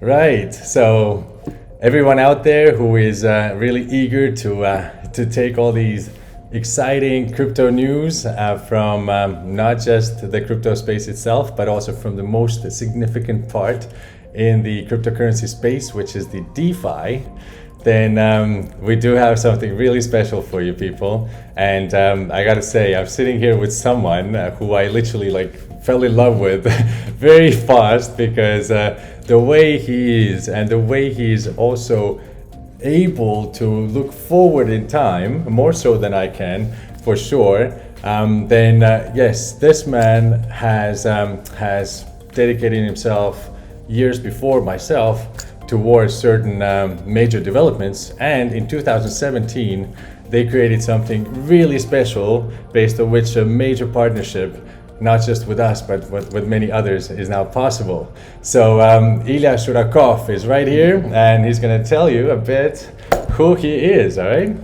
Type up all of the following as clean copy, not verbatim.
Right. So everyone out there who is really eager to take all these exciting crypto news from not just the crypto space itself, but also from the most significant part in the cryptocurrency space, which is the DeFi, then we do have something really special for you people. And I gotta say, I'm sitting here with someone who I literally fell in love with very fast, because the way he is and the way he is also able to look forward in time, more so than I can, for sure, then yes, this man has dedicated himself years before myself towards certain major developments, and in 2017 they created something really special, based on which a major partnership, not just with us but with many others, is now possible. So Ilya Churakov is right here, and he's going to tell you a bit who he is. All right.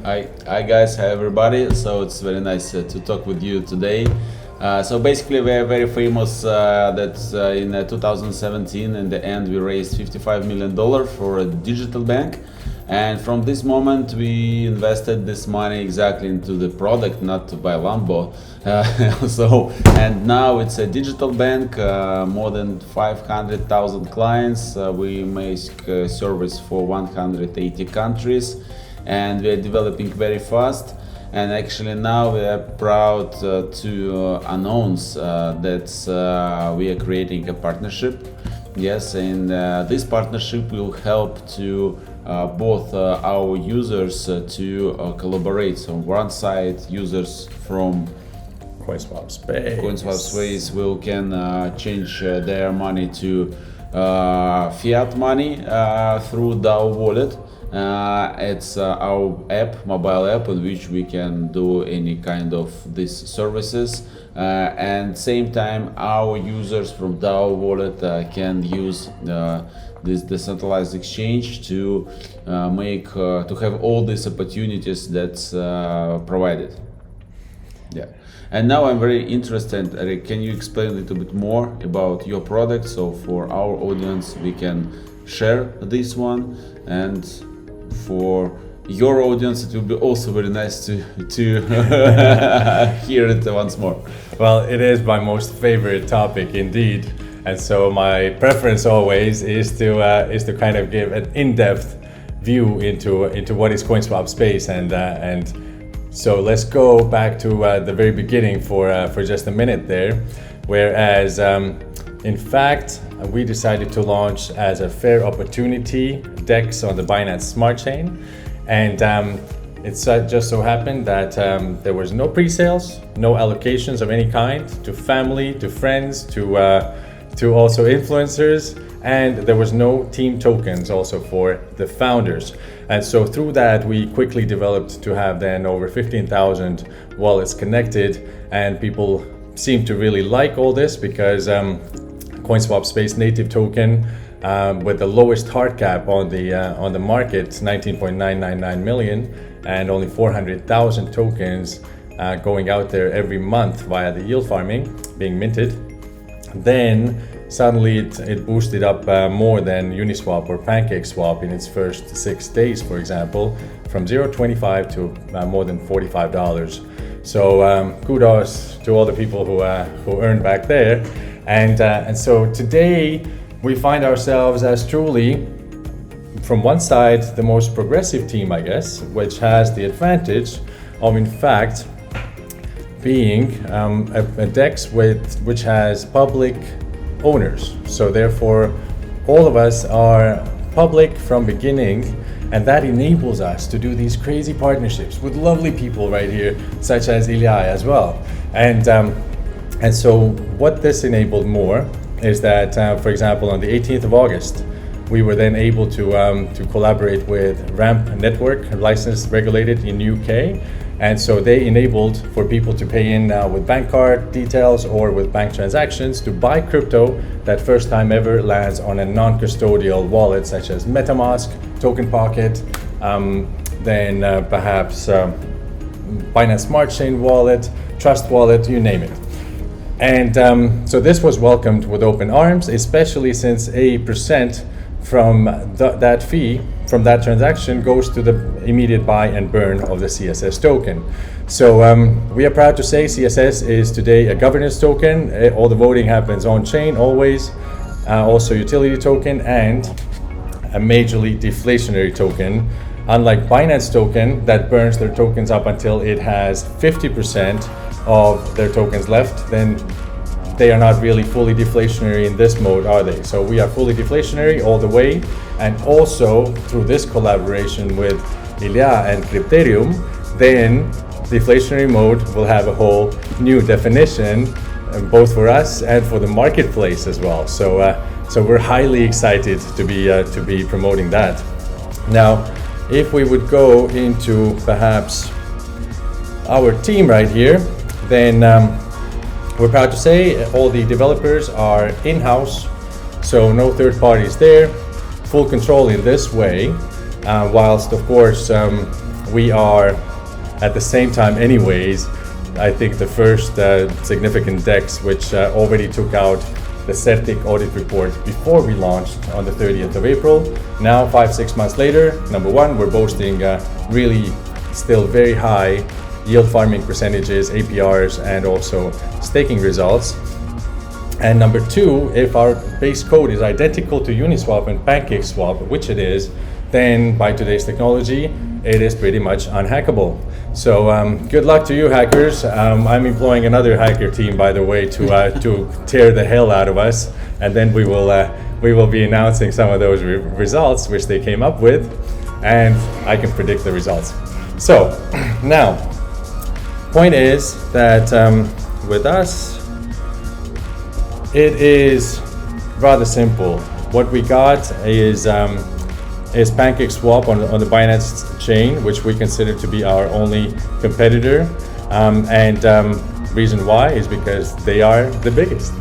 Hi guys, hi everybody. So it's very nice to talk with you today. So basically we are very famous that in 2017 in the end we raised $55 million for a digital bank, and from this moment we invested this money exactly into the product, not to buy Lambo. And now it's a digital bank, more than 500,000 clients. We make service for 180 countries, and we are developing very fast. And actually now we are proud to announce that we are creating a partnership. Yes, and this partnership will help to both our users to collaborate. So on one side, users from Coinswap space will can change their money to fiat money through DAO wallet. It's our app, mobile app, in which we can do any kind of these services, and same time our users from DAO wallet can use this decentralized exchange to to have all these opportunities that's provided. Yeah. And now I'm very interested, Erik, can you explain a little bit more about your product, so for our audience we can share this one, and for your audience it will be also very nice to hear it once more. Well, it is my most favorite topic indeed, and so my preference always is to kind of give an in-depth view into what is Coinswap space, and so let's go back to the very beginning for just a minute there, whereas in fact we decided to launch as a fair opportunity DEX on the Binance Smart Chain, and it's just so happened that there was no pre-sales, no allocations of any kind to family, to friends, to also influencers, and there was no team tokens also for the founders. And so through that we quickly developed to have then over 15,000 wallets connected, and people seem to really like all this because Coinswap Space native token with the lowest hard cap on the market, 19.999 million, and only 400,000 tokens going out there every month via the yield farming being minted. Then suddenly it boosted up more than Uniswap or PancakeSwap in its first 6 days, for example, from $0.25 to more than $45. So kudos to all the people who earned back there. And so today we find ourselves as truly, from one side, the most progressive team, I guess, which has the advantage of in fact being a DEX which has public owners. So therefore all of us are public from beginning, and that enables us to do these crazy partnerships with lovely people right here, such as Ilya as well. And so what this enabled more is that, for example, on the 18th of August, we were then able to collaborate with Ramp Network, licensed, regulated in UK. And so they enabled for people to pay in now with bank card details or with bank transactions to buy crypto that first time ever lands on a non-custodial wallet such as MetaMask, Token Pocket, then perhaps Binance Smart Chain wallet, Trust wallet, you name it. And so this was welcomed with open arms, especially since a percent from that fee from that transaction goes to the immediate buy and burn of the CSS token. So we are proud to say CSS is today a governance token. All the voting happens on chain always. Also utility token and a majorly deflationary token. Unlike Binance token that burns their tokens up until it has 50% of their tokens left, then they are not really fully deflationary in this mode, are they? So we are fully deflationary all the way. And also through this collaboration with Ilya and Crypterium, then deflationary mode will have a whole new definition, both for us and for the marketplace as well. So we're highly excited to be promoting that. Now, if we would go into perhaps our team right here, then we're proud to say all the developers are in-house, so no third parties there, full control in this way, whilst of course we are at the same time anyways, I think the first significant DEX which already took out the CERTIC audit report before we launched on the 30th of April. Now 5-6 months later, number one, we're boasting really still very high yield farming percentages, APRs, and also staking results. And number two, if our base code is identical to Uniswap and PancakeSwap, which it is, then by today's technology, it is pretty much unhackable. So good luck to you, hackers. I'm employing another hacker team, by the way, to tear the hell out of us, and then we will be announcing some of those results which they came up with, and I can predict the results. So now, point is that with us, it is rather simple. What we got is PancakeSwap on the Binance chain, which we consider to be our only competitor. Reason why is because they are the biggest.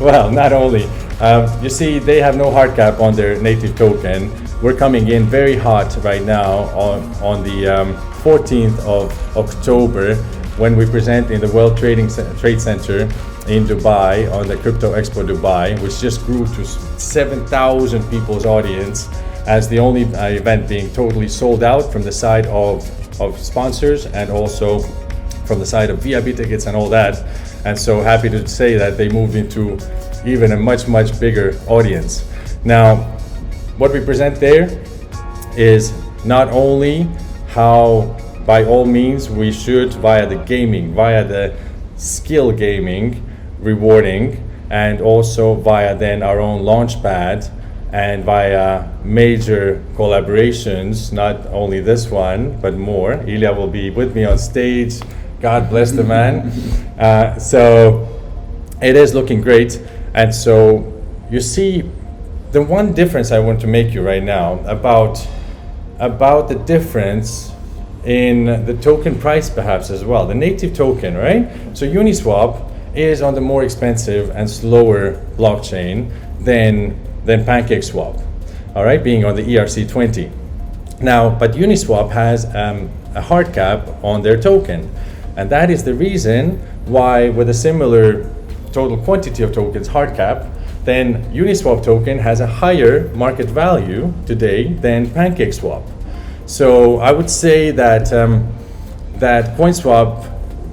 Well, not only. You see, they have no hard cap on their native token. We're coming in very hot right now on the 14th of October when we present in the World Trade Center in Dubai on the Crypto Expo Dubai, which just grew to 7,000 people's audience as the only event being totally sold out from the side of sponsors and also from the side of VIP tickets and all that. And so happy to say that they moved into even a much bigger audience. Now, what we present there is not only how by all means we should via the skill gaming rewarding, and also via then our own launchpad and via major collaborations, not only this one but more. Ilya will be with me on stage, God bless the man. So it is looking great. And so you see, the one difference I want to make you right now about the difference in the token price perhaps as well. The native token, right? So Uniswap is on the more expensive and slower blockchain than PancakeSwap, all right, being on the ERC20. Now, but Uniswap has a hard cap on their token. And that is the reason why with a similar total quantity of tokens hard cap, then Uniswap token has a higher market value today than PancakeSwap. So I would say that that Coinswap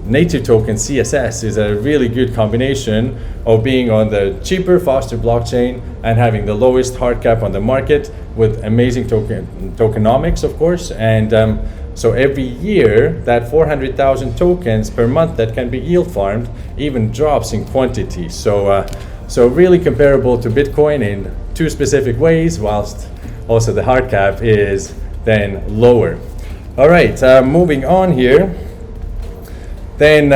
native token CSS is a really good combination of being on the cheaper, faster blockchain and having the lowest hard cap on the market with amazing tokenomics, of course. And so every year, that 400,000 tokens per month that can be yield farmed even drops in quantity. So really comparable to Bitcoin in two specific ways, whilst also the hard cap is then lower. All right, moving on here. Then,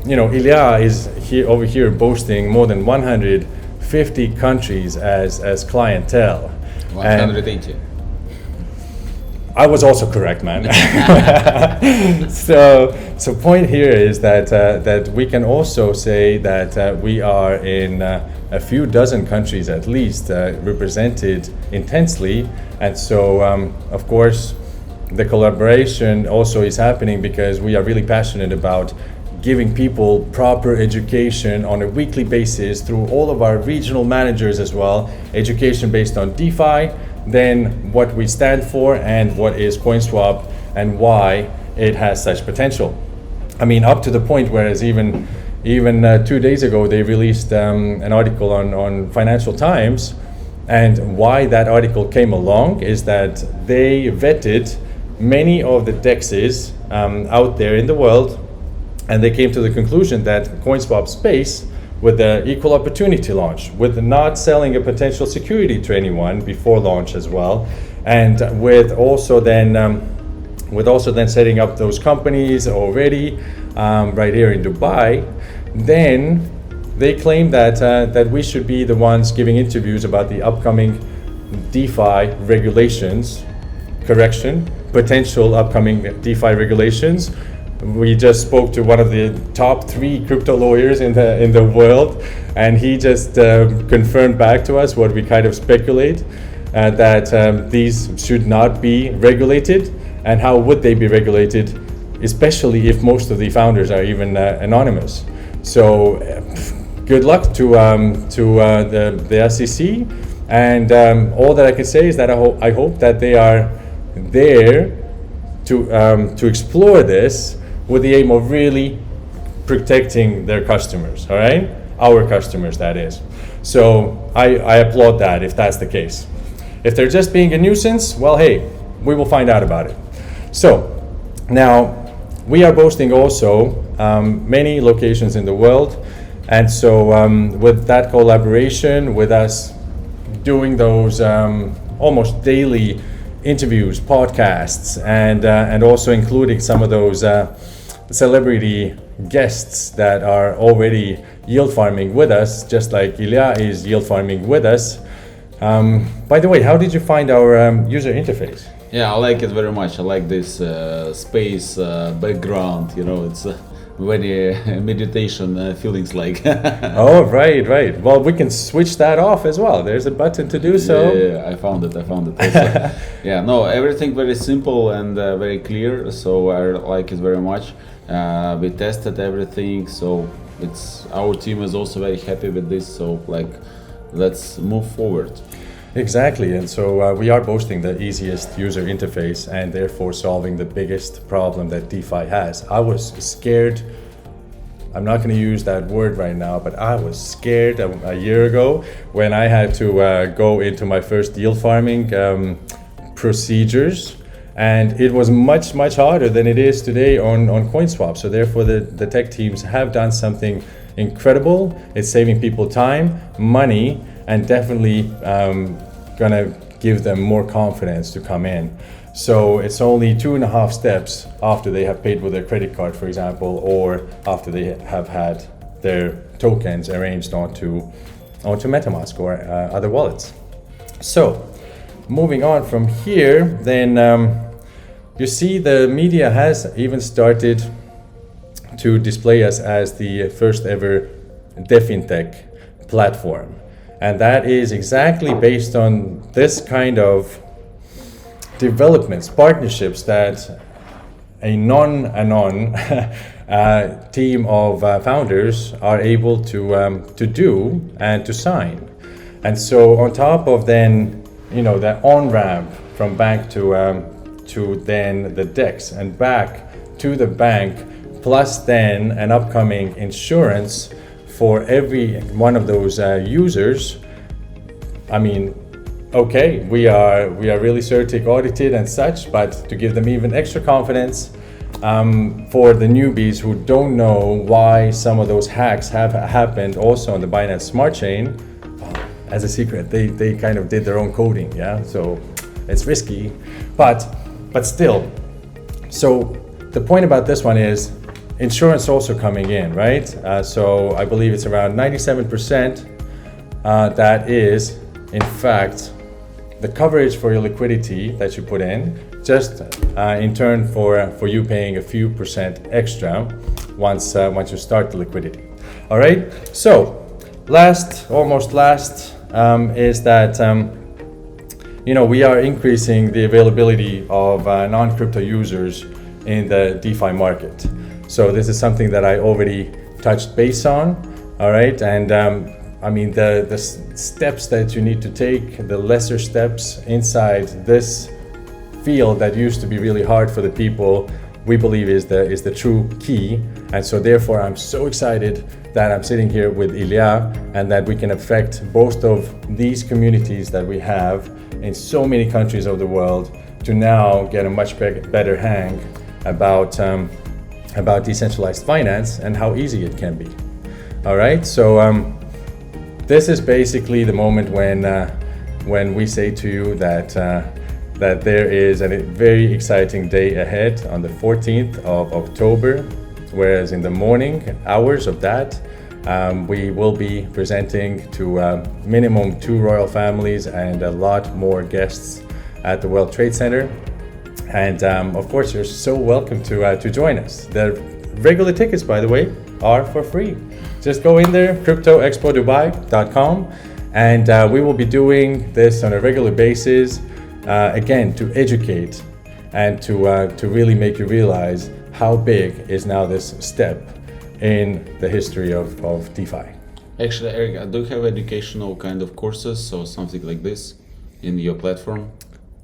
Ilya is over here boasting more than 150 countries as clientele. 180. I was also correct, man. So point here is that we can also say that we are in a few dozen countries at least represented intensely, and so of course the collaboration also is happening because we are really passionate about giving people proper education on a weekly basis through all of our regional managers as well, education based on DeFi, then what we stand for and what is CoinSwap and why it has such potential. I mean, up to the point whereas even 2 days ago they released an article on Financial Times, and why that article came along is that they vetted many of the DEXs out there in the world, and they came to the conclusion that CoinSwap space, with the equal opportunity launch, with not selling a potential security to anyone before launch as well, and with also then setting up those companies already right here in Dubai, then they claim that we should be the ones giving interviews about the upcoming DeFi regulations, potential upcoming DeFi regulations. We just spoke to one of the top 3 crypto lawyers in the world, and he just confirmed back to us what we kind of speculate, that these should not be regulated. And how would they be regulated, especially if most of the founders are even anonymous? So good luck to the SEC, and all that I can say is that I hope that they are there to explore this with the aim of really protecting their customers, all right? Our customers, that is. So I applaud that if that's the case. If they're just being a nuisance, well, hey, we will find out about it. So now we are boasting also many locations in the world, and so with that collaboration, with us doing those almost daily interviews, podcasts, and also including some of those celebrity guests that are already yield farming with us, just like Ilya is yield farming with us. By the way, how did you find our user interface? Yeah, I like it very much. I like this space background. You know, it's very meditation feelings like. Oh, right. Well, we can switch that off as well. There's a button to do so. Yeah, I found it. Also. Yeah, no, everything very simple and very clear. So I like it very much. We tested everything, so our team is also very happy with this. So let's move forward. Exactly, and so we are boasting the easiest user interface and therefore solving the biggest problem that DeFi has. I was scared, I'm not going to use that word right now, but I was scared a year ago when I had to go into my first yield farming procedures, and it was much harder than it is today on CoinSwap. So therefore the tech teams have done something incredible. It's saving people time, money, and definitely gonna give them more confidence to come in. So it's only 2.5 steps after they have paid with their credit card, for example, or after they have had their tokens arranged onto MetaMask or other wallets. So moving on from here, then you see the media has even started to display us as the first ever DeFintech platform. And that is exactly based on this kind of developments, partnerships that a non-anon team of founders are able to do and to sign. And so on top of then, that on-ramp from bank to then the DEX and back to the bank, plus then an upcoming insurance for every one of those users. I mean, okay, we are really CertiK audited and such, but to give them even extra confidence for the newbies who don't know why some of those hacks have happened also on the Binance Smart Chain, as a secret, they kind of did their own coding, yeah? So it's risky, but still. So the point about this one is insurance also coming in, right? So I believe it's around 97%. That is, in fact, the coverage for your liquidity that you put in, just in turn for you paying a few percent extra once you start the liquidity. All right. So almost last is that we are increasing the availability of non-crypto users in the DeFi market. So this is something that I already touched base on, all right? And I mean, the steps that you need to take, the lesser steps inside this field that used to be really hard for the people, we believe is the true key. And so therefore I'm so excited that I'm sitting here with Ilya and that we can affect both of these communities that we have in so many countries of the world to now get a much better hang about decentralized finance and how easy it can be. All right, so this is basically the moment when we say to you that there is a very exciting day ahead on the 14th of October, whereas in the morning hours of that, we will be presenting to minimum 2 royal families and a lot more guests at the World Trade Center. And of course, you're so welcome to join us. The regular tickets, by the way, are for free. Just go in there, cryptoexpodubai.com, and we will be doing this on a regular basis, again, to educate and to really make you realize how big is now this step in the history of DeFi. Actually, Erik, do you have educational kind of courses or something like this in your platform?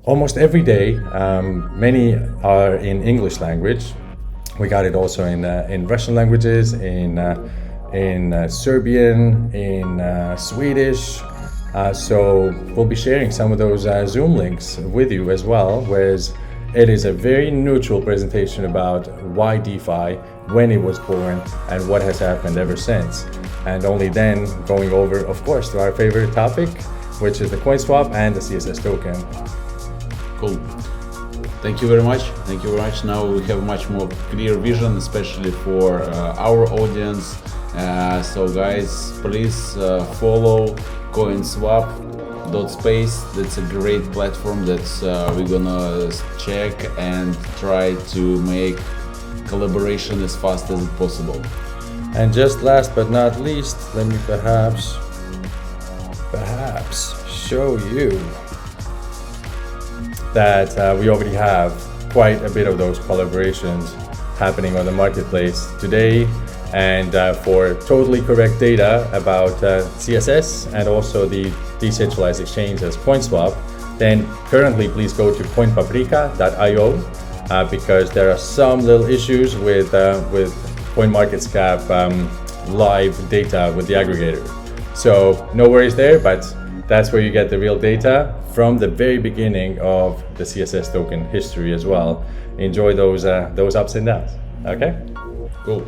Almost every day. Many are in English language. We got it also in Russian languages, in Serbian, in Swedish. So we'll be sharing some of those Zoom links with you as well, whereas it is a very neutral presentation about why DeFi, when it was born, and what has happened ever since. And only then going over, of course, to our favorite topic, which is the Coinswap and the CSS token. Cool. Thank you very much. Thank you very much. Now we have much more clear vision, especially for our audience. So guys, please follow Coinswap.space. That's a great platform that we're gonna check and try to make collaboration as fast as possible. And just last but not least, let me perhaps show you that we already have quite a bit of those collaborations happening on the marketplace today. And for totally correct data about CSS and also the decentralized exchange as Coinswap, then currently please go to coinpaprika.io because there are some little issues with CoinMarketCap live data with the aggregator. So no worries there, but that's where you get the real data from the very beginning of the CSS token history as well. Enjoy those ups and downs. Okay? Cool.